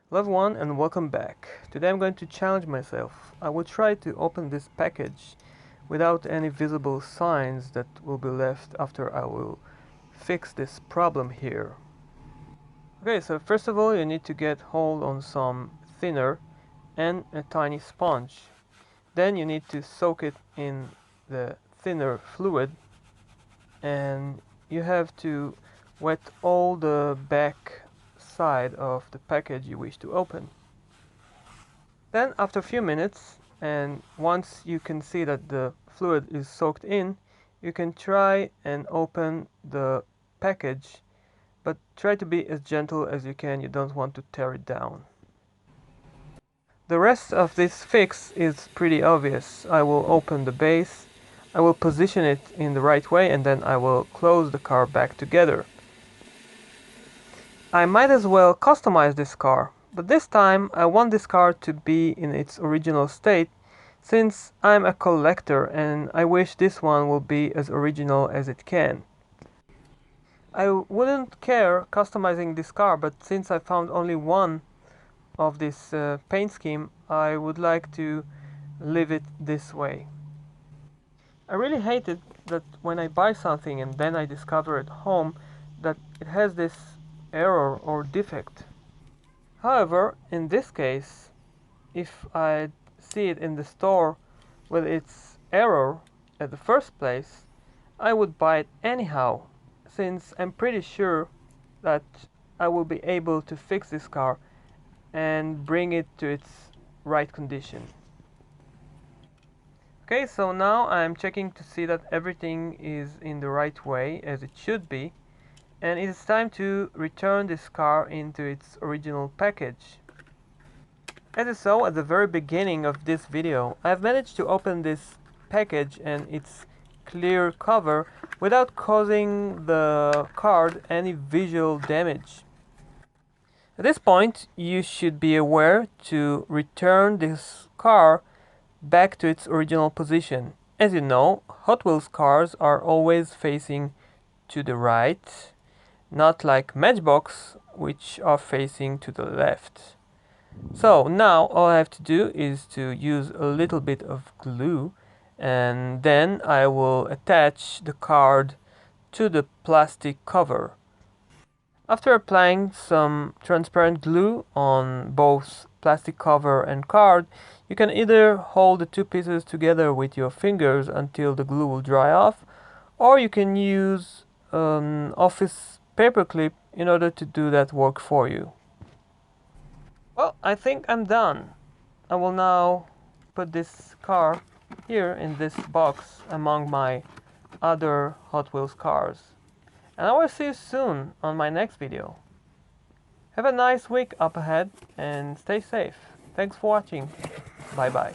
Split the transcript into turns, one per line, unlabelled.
Hello everyone and welcome back. Today I'm going to challenge myself. I will try to open this package without any visible signs that will be left after I will fix this problem here. Okay, so first of all you need to get hold on some thinner and a tiny sponge. Then you need to soak it in the thinner fluid and you have to wet all the back side of the package you wish to open. Then after a few minutes, and once you can see that the fluid is soaked in, you can try and open the package, but try to be as gentle as you can. You don't want to tear it down. The rest of this fix is pretty obvious. I will open the base, I will position it in the right way, and then I will close the car back together. I might as well customize this car, but this time I want this car to be in its original state since I'm a collector and I wish this one will be as original as it can. I wouldn't care customizing this car, but since I found only one of this paint scheme, I would like to leave it this way. I really hate it that when I buy something and then I discover at home that it has this error or defect. However, in this case, if I see it in the store with its error at the first place, I would buy it anyhow, since I'm pretty sure that I will be able to fix this car and bring it to its right condition. Okay, so now I'm checking to see that everything is in the right way as it should be, and it is time to return this car into its original package. As you saw at the very beginning of this video, I've managed to open this package and its clear cover without causing the card any visual damage. At this point, you should be aware to return this car back to its original position. As you know, Hot Wheels cars are always facing to the right, not like Matchbox, which are facing to the left. So now all I have to do is to use a little bit of glue, and then I will attach the card to the plastic cover. After applying some transparent glue on both plastic cover and card, you can either hold the two pieces together with your fingers until the glue will dry off, or you can use an office paperclip in order to do that work for you. Well, I think I'm done. I will now put this car here in this box among my other Hot Wheels cars. And I will see you soon on my next video. Have a nice week up ahead and stay safe. Thanks for watching. Bye bye.